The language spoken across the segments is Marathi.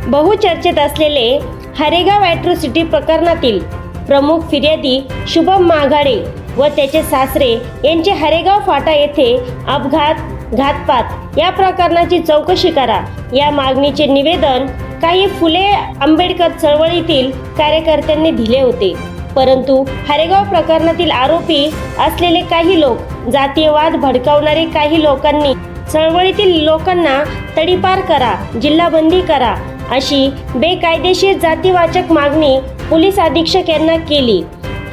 बहुचर्चेत असलेले हरेगाव ॲट्रॉसिटी प्रकरणातील प्रमुख फिर्यादी शुभम माघाडे व त्याचे सासरे यांचे हरेगाव फाटा येथे अपघात घातपात या प्रकरणाची चौकशी करा या मागणीचे निवेदन काही फुले आंबेडकर चळवळीतील कार्यकर्त्यांनी दिले होते। परंतु हरेगाव प्रकरणातील आरोपी असलेले काही लोक, जातीयवाद भडकावणारे काही लोकांनी चळवळीतील लोकांना तडीपार करा, जिल्हाबंदी करा अशी बेकायदेशीर जातीवाचक मागणी पोलीस अधीक्षक यांना केली।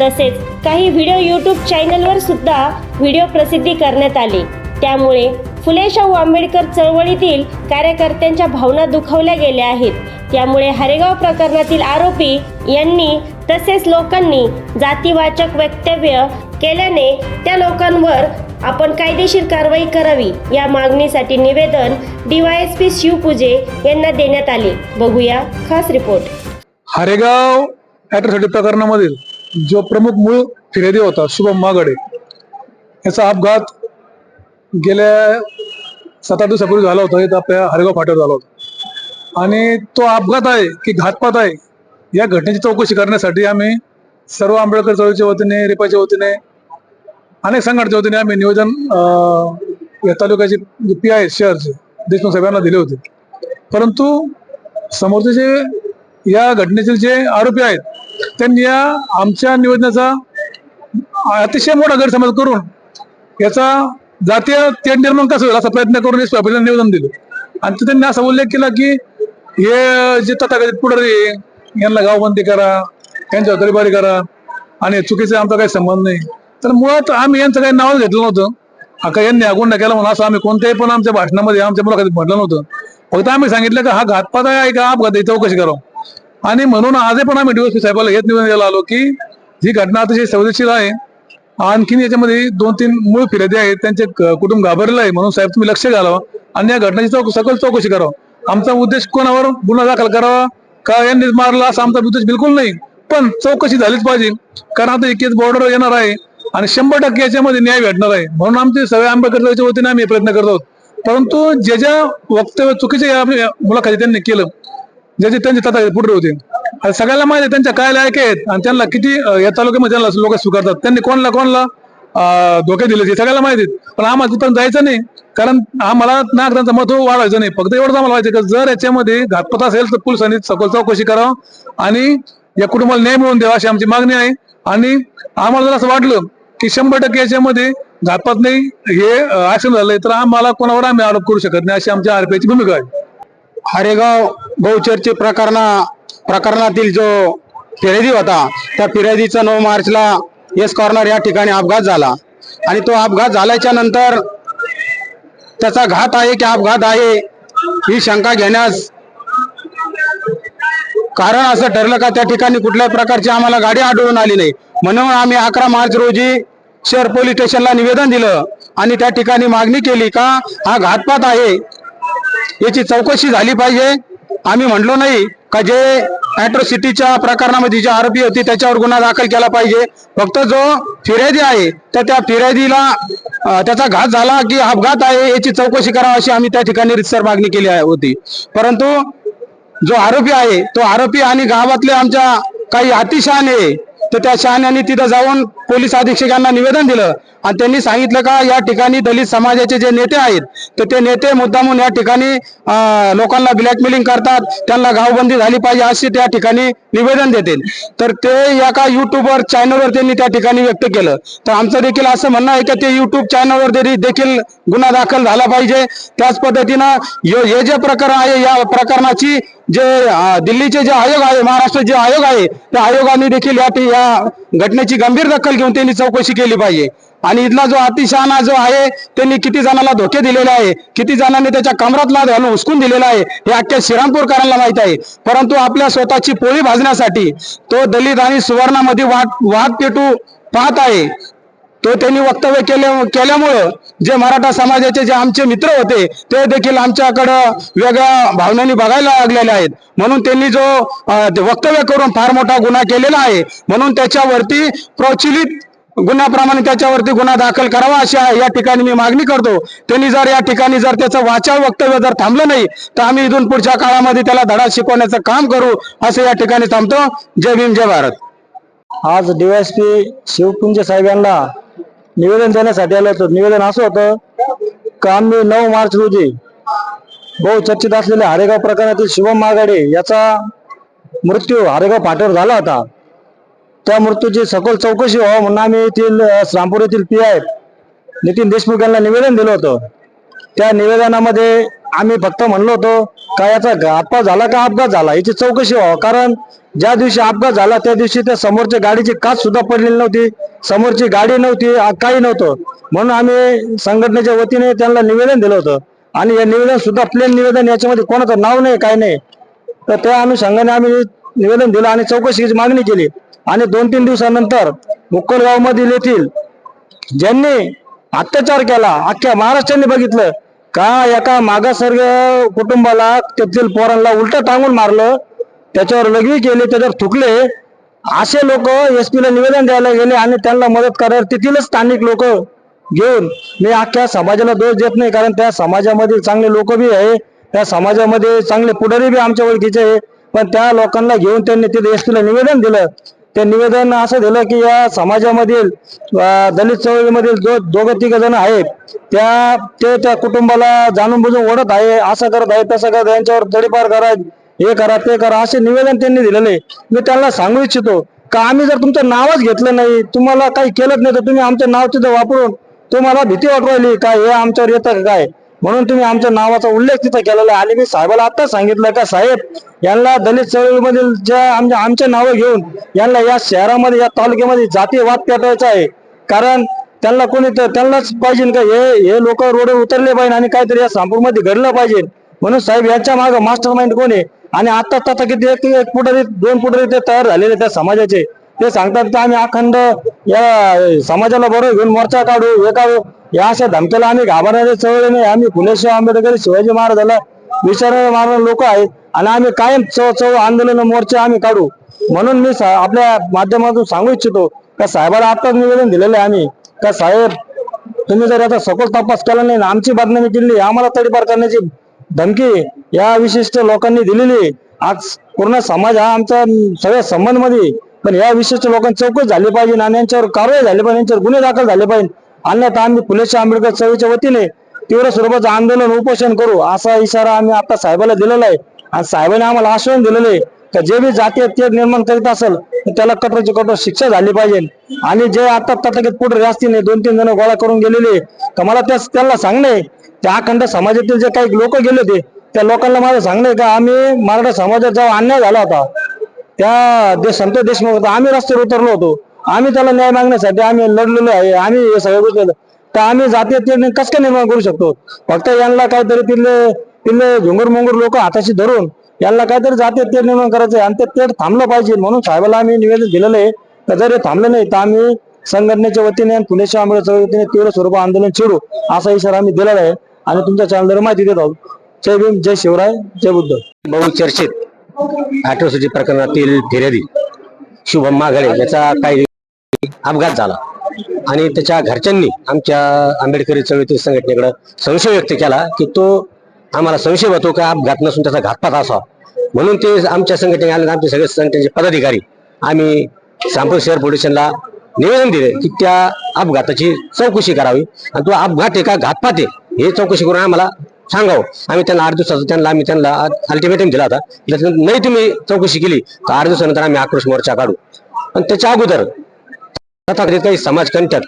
तसेच काही व्हिडिओ यूट्यूब चॅनलवर सुद्धा व्हिडिओ प्रसिद्धी करण्यात आले। त्यामुळे फुले शाहू आंबेडकर चळवळीतील कार्यकर्त्यांच्या भावना दुखावल्या गेल्या आहेत। त्यामुळे हरेगाव प्रकरणातील आरोपी यांनी तसेच लोकांनी जातीवाचक वक्तव्य केल्याने त्या लोकांवर आपण कायदेशीर कारवाई करावी या मागणीसाठी निवेदन DYSP शिवपूजे यांना देण्यात आले। बघूया खास रिपोर्ट। हरेगाव ॲट्रॉसिटी प्रकरणामधील जो प्रमुख मूळ फिर्यादी होता शुभम माघाडे याचा अपघात गेल्या 7-8 दिवसापूर्वी झाला होता। इथं आपल्या हरेगाव फाट्यावर झाला होता आणि तो अपघात आहे की घातपात आहे या घटनेची चौकशी करण्यासाठी आम्ही सर्व आंबेडकर चळवळीच्या वतीने, रिपाच्या वतीने, अनेक संघटनेच्या वतीने आम्ही निवेदन या तालुक्याचे PI शहरचे देशमुख साहेबांना दिले होते। परंतु समोरचे जे या घटनेतील जे आरोपी आहेत त्यांनी या आमच्या निवेदनाचा अतिशय मोठा गैरसमज करून याचा जातीय तेढ निर्माण कसं होईल असा प्रयत्न करून आपल्याला निवेदन दिलं आणि त्यांनी असा उल्लेख केला की हे जे तथाकथित पुढारी यांना गावबंदी करा, यांच्यावर तडीपारी करा आणि चुकीचा आमचा काही संबंध नाही। तर मुळात आम्ही यांचं काही नावच घेतलं नव्हतं। का यांनी गुन्हा केला म्हणून असं आम्ही कोणत्याही पण आमच्या भाषणामध्ये, आमच्या मुलाखतीत म्हटलं नव्हतं। फक्त आम्ही सांगितलं की हा घातपात आहे का अपघात आहे चौकशी करावं आणि म्हणून आजही पण आम्ही DYSP साहेबाला हेच निवेदन द्यायला आलो की ही घटना अतिशय संवेदनशील आहे। आणखीन याच्यामध्ये 2-3 मूळ फिर्यादी आहेत, त्यांचे कुटुंब घाबरलेलं आहे, म्हणून साहेब तुम्ही लक्ष घालावा आणि या घटनेची सखोल चौकशी करावं। आमचा उद्देश कोणावर गुन्हा दाखल करावा का यांनी मारला असा आमचा उद्देश बिलकुल नाही, पण चौकशी झालीच पाहिजे कारण आता एक केस बॉर्डर येणार आहे आणि 100% याच्यामध्ये न्याय भेटणार आहे। म्हणून आमचे सगळे आंबेडकरच्या वतीने आम्ही प्रयत्न करत आहोत। परंतु ज्या वक्तव्य चुकीचे मुलाखती त्यांनी केलं, ज्याचे त्यांचे तथा पुढे होते, सगळ्याला माहिती आहे त्यांच्या काय लायक आहेत आणि त्यांना किती या तालुक्यामध्ये त्यांना लोक स्वीकारतात, त्यांनी कोणाला धोके दिले ते सगळ्याला माहिती आहे। पण आम्हाला तिथं जायचं नाही कारण आम्हाला नागरिकांचं महत्व वाढवायचं नाही। फक्त एवढंच आम्हाला माहिती आहे की जर याच्यामध्ये घातपात असेल तर पोलिसांनी सखोल चौकशी करावं आणि या कुटुंबाला न्याय मिळवून द्यावा अशी आमची मागणी आहे। आणि आम्हाला जर असं वाटलं की 100% याच्यामध्ये घातपात नाही, हे ऍक्शन झालंय, तर आम्हाला कोणावर आम्ही आरोप करू शकत नाही अशी आमच्या RPIची भूमिका आहे। हरेगाव बहुचर्चित प्रकरणातील जो फिर्यादी होता त्या फिर्यादीचा 9 मार्चला येस कॉर्नर या ठिकाणी अपघात झाला आणि तो अपघात झाल्याच्या नंतर त्याचा घात आहे की अपघात आहे ही शंका घेण्यास कारण असं ठरलं का त्या ठिकाणी कुठल्याही प्रकारची आम्हाला गाडी आढळून आली नाही। म्हणून आम्ही 11 मार्च रोजी शहर पोलीस स्टेशनला निवेदन दिलं आणि त्या ठिकाणी मागणी केली का हा घातपात आहे, याची चौकशी झाली पाहिजे। आम्ही म्हणलो नाही का जे ॲट्रॉसिटीच्या प्रकरणामध्ये जे आरोपी होते त्याच्यावर गुन्हा दाखल केला पाहिजे, फक्त जो फिर्यादी आहे तर त्या फिर्यादीला त्याचा घात झाला की अपघात आहे याची चौकशी करावी अशी आम्ही त्या ठिकाणी रितसर मागणी केली होती। परंतु जो आरोपी आहे तो आरोपी आणि गावातले आमच्या काही अतिशहाणे तर त्या शहाण्यांनी तिथं जाऊन पोलीस अधीक्षकांना निवेदन दिलं आणि त्यांनी सांगितलं का या ठिकाणी दलित समाजाचे जे नेते आहेत तर ते नेते मुद्दामून या ठिकाणी लोकांना ब्लॅकमेलिंग करतात, त्यांना गावबंदी झाली पाहिजे असे त्या ठिकाणी निवेदन देतील। तर ते एका युट्यूबवर चॅनलवर त्यांनी त्या ठिकाणी व्यक्त केलं। तर आमचं देखील असं म्हणणं आहे की ते युट्यूब चॅनलवर देखील गुन्हा दाखल झाला पाहिजे। त्याच पद्धतीनं हे जे प्रकरण आहे या प्रकरणाची जे दिल्लीचे जे आयोग आहे, महाराष्ट्र जे आयोग आहे त्या आयोगाने देखील या घटनेची गंभीर दखल घेऊन त्यांनी चौकशी केली पाहिजे। आणि इथला जो अतिशहाणा जो आहे त्यांनी किती जणांना धोके दिलेले आहे, किती जणांनी त्याच्या कमरातला घालून हुसकून दिलेला आहे हे अख्ख्या श्रीरामपूरकरांना माहित आहे। परंतु आपल्या स्वतःची पोळी भाजण्यासाठी तो दलित आणि सुवर्णामध्ये वाद पेटू पाहत आहे। तो त्यांनी वक्तव्य केल्यामुळं जे मराठा समाजाचे जे आमचे मित्र होते ते देखील आमच्याकडं वेगळ्या भावनांनी बघायला लागलेले आहेत। म्हणून त्यांनी जो वक्तव्य करून फार मोठा गुन्हा केलेला आहे, म्हणून त्याच्यावरती प्रचलित गुन्ह्याप्रमाणे त्याच्यावरती गुन्हा दाखल करावा अशी या ठिकाणी मी मागणी करतो. त्यांनी जर या ठिकाणी जर त्याचं वाचाळ वक्तव्य जर थांबलं नाही तर आम्ही इथून पुढच्या काळामध्ये त्याला धडा शिकवण्याचं काम करू असं या ठिकाणी थांबतो. जय भीम जय भारत. आज DSP शिवपुंजे साहेब यांना निवेदन देण्यासाठी आलो होतो. निवेदन असं होतं का आम्ही 9 मार्च रोजी बहुचर्चित असलेल्या हरेगाव प्रकरणातील शुभम मागाडे याचा मृत्यू हरेगाव फाट्यावर झाला होता. त्या मृत्यूची सखोल चौकशी व्हावं म्हणून आम्ही येथील श्रामपूर येथील PI नितीन देशमुख यांना निवेदन दिलं होतं. त्या निवेदनामध्ये आम्ही फक्त म्हणलो होतो का याचा घातपात झाला का अपघात झाला याची चौकशी व्हावं. कारण ज्या दिवशी अपघात झाला त्या दिवशी त्या समोरच्या गाडीची काच सुद्धा पडलेली नव्हती, समोरची गाडी नव्हती, काही नव्हतं. म्हणून आम्ही संघटनेच्या वतीने त्यांना निवेदन दिलं होतं आणि हे निवेदन सुद्धा प्लेन निवेदन, याच्यामध्ये कोणाचं नाव नाही, काय नाही. तर त्या अनुषंगाने आम्ही निवेदन दिलं आणि चौकशीची मागणी केली. आणि 2-3 दिवसानंतर मुक्कलगाव मधील येथील ज्यांनी अत्याचार केला, अख्ख्या महाराष्ट्राने बघितलं का एका मागासवर्गीय कुटुंबाला त्यातील पोरांना उलट टांगून मारलं, त्याच्यावर लघवी केली, त्याच्यावर थुकले, असे लोक SP ला निवेदन द्यायला गेले आणि त्यांना मदत करायला तेथील स्थानिक लोक घेऊन, मी अख्ख्या समाजाला दोष देत नाही कारण त्या समाजामध्ये चांगले लोक बी आहे, त्या समाजामध्ये चांगले पुढारी बी आमच्या ओळखीचे आहे, पण त्या लोकांना घेऊन त्यांनी तिथे SP ला निवेदन दिलं. ते निवेदन असं दिलं की या समाजामधील दलित चळवळीमधील 2-3 जण आहेत त्या कुटुंबाला जाणून बुजून ओढत आहे, असं करत आहे, तसं करत, यांच्यावर तडीपार करा, हे करा, ते करा, असे निवेदन त्यांनी दिलेले. मी त्यांना सांगू इच्छितो का आम्ही जर तुमचं नावच घेतलं नाही, तुम्हाला काही केलंच नाही, तर तुम्ही आमचं नाव तिथं वापरून तुम्हाला भीती वाटवायली का हे आमच्यावर येतं काय, म्हणून तुम्ही आमच्या नावाचा उल्लेख तिथं केलेला आहे. आणि मी साहेबाला आता सांगितलं का साहेब यांना दलित चळवळीमधील ज्या आमच्या नावं घेऊन यांना या शहरामध्ये, या तालुक्यामध्ये जातीयवाद पेटवायचा आहे. कारण त्यांना कोणी त्यांनाच पाहिजे का हे लोक रोडवर उतरले पाहिजे आणि काहीतरी या श्रामपूरमध्ये घडलं पाहिजे. म्हणून साहेब यांच्या मागे मास्टर माइंड कोण आहे आणि आता किती एक पुढारी 2 पुढारी ते तयार झालेले त्या समाजाचे, ते सांगतात की आम्ही अखंड या समाजाला बरोबर घेऊन मोर्चा काढू, हे काढू. या अशा धमक्याला आम्ही घाबरणारे चळवळी नाही. आम्ही फुलेशाह आंबेडकर, शिवाजी महाराजाला विचारणारे मारणारे लोक आहेत आणि आम्ही कायम चव आंदोलन मोर्चे आम्ही काढू. म्हणून मी आपल्या माध्यमातून सांगू इच्छितो का साहेबाला आताच निवेदन दिलेलं आहे आम्ही का साहेब तुम्ही जर याचा सखोल तपास केला नाही, आमची बदनामी केली, आम्हाला तडीपार करण्याची धमकी या विशिष्ट लोकांनी दिलेली. आज पूर्ण समाज हा आमचा सगळ्या संबंध मध्ये, पण या विशिष्ट लोकांची चौकशी झाली पाहिजे आणि यांच्यावर कारवाई झाली पाहिजे, यांच्यावर गुन्हे दाखल झाले पाहिजे. अन्यथा आम्ही फुलेशाह आंबेडकर चळवळीच्या वतीने तीव्र स्वरूपाचं आंदोलन उपोषण करू असा इशारा आम्ही आता साहेबाला दिलेला आहे. आणि साहेबांनी आम्हाला आश्वासन दिलेलं आहे की जे बी जातीय तेढ निर्माण करीत असेल तर त्याला कठोरची कठोर शिक्षा झाली पाहिजे. आणि जे आता तथाकथित पुढे असतील 2-3 जण गोळा करून गेलेले तर मला त्यांना सांगणे, त्या अखंड समाजातील जे काही लोक गेले होते त्या लोकांना माझं सांगणे का आम्ही मराठा समाजात जेव्हा अन्याय झाला होता त्या संतोष देशमुख होता, आम्ही रस्त्यावर उतरलो होतो, आम्ही त्याला न्याय मागण्यासाठी आम्ही लढलेलो आहे, आम्ही हे सगळं गोष्टी, तर आम्ही जातीय तेढ कसं काय निर्माण करू शकतो. फक्त यांना काहीतरी तिथले झुंगर मुंगर लोक हाताशी धरून यांना काहीतरी जातीय तेढ निर्माण करायचं आहे आणि ते तेढ थांबलं पाहिजे. म्हणून साहेबाला आम्ही निवेदन दिलेलं आहे तर जर हे थांबलं नाही तर आम्ही संघटनेच्या वतीने आणि फुलेशाह आंबेडकर वतीने तीव्र स्वरूपात आंदोलन छेडू असा इशारा आम्ही दिलेला आहे आणि तुमच्या चॅनलवर माहिती देत आहोत. जय भीम, जय शिवराय, जय बुद्ध. बहुचर्चित अॅट्रॉसिटी प्रकरणातील फिर्यादी शुभम मागाडे याचा काही अपघात झाला आणि त्याच्या घरच्यांनी आमच्या आंबेडकरी चळवळीतील संघटनेकडे संशय व्यक्त केला की तो आम्हाला संशय होतो का अपघात नसून त्याचा घातपात असावा. म्हणून ते आमच्या संघटने आले, आमचे सगळे संघटनेचे पदाधिकारी आम्ही श्रामपूर शहर पोलीस स्टेशनला निवेदन दिले की त्या अपघाताची चौकशी करावी आणि तो अपघात आहे का घातपात आहे हे चौकशी करून आम्हाला सांगावं. आम्ही त्यांना 8 दिवसाचा आम्ही त्यांना अल्टिमेटम दिला होता. नाही तुम्ही चौकशी केली तर 8 दिवसानंतर आम्ही आक्रोश मोर्चा काढू. पण त्याच्या अगोदर तथाकथित काही समाजकंटक,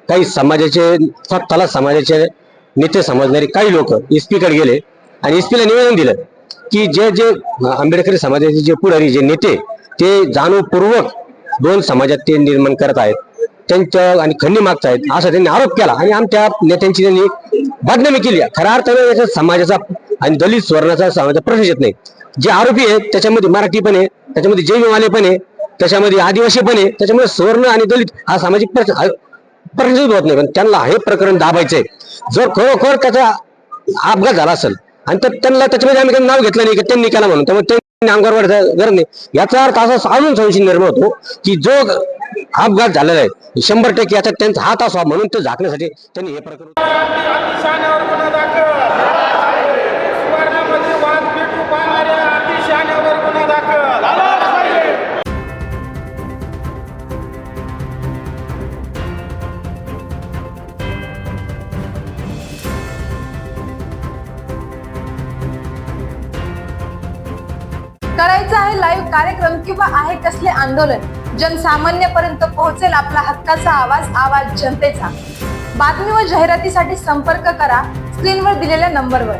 काही समाजाचे स्वतःला समाजाचे नेते समजणारे काही लोक SP कडे गेले आणि SP ला निवेदन दिलं की जे आंबेडकरी समाजाचे जे पुढारी, जे नेते, ते जाणीवपूर्वक 2 समाजात ते निर्माण करत आहेत, त्यांच्या आणि खंडी मागत आहेत असा त्यांनी आरोप केला आणि आमच्या नेत्यांची त्यांनी बदनामी केली. खऱ्या अर्थाने याच्या समाजाचा आणि दलित स्वर्णाचा समाजाचा प्रश्न येत नाही. जे आरोपी आहेत त्याच्यामध्ये मराठी पण आहे, त्याच्यामध्ये जैनवाले पण आहे, त्याच्यामध्ये आदिवासी पण आहे, त्याच्यामध्ये स्वर्ण आणि दलित हा सामाजिक प्रश्न होत नाही. पण त्यांना हे प्रकरण दाबायचंय. जर खरोखर त्याचा अपघात झाला असेल आणि त्यांना त्याच्यामध्ये आम्ही नाव घेतलं नाही की त्यांनी केला म्हणून, त्यामुळे त्यांनी अंगावर गरज नाही. याचा अर्थ असा अजून संशय निर्माण होतो की जो अपघात झालेला आहे. 100% याच्यात त्यांचा हात असावा म्हणून ते झाकण्यासाठी त्यांनी हे प्रकरण अतिशहाण्यावर गुन्हा दाखल. सुवर्णामध्ये वाद पेटू पाहणाऱ्या अतिशहाण्यावर गुन्हा दाखल. करायचं आहे लाईव्ह कार्यक्रम किंवा आहे कसले आंदोलन, जनसामान्यपर्यंत पोहोचेल आपला हक्काचा आवाज, आवाज जनतेचा. बातमी व जाहिरातीसाठी संपर्क करा स्क्रीनवर दिलेल्या नंबरवर.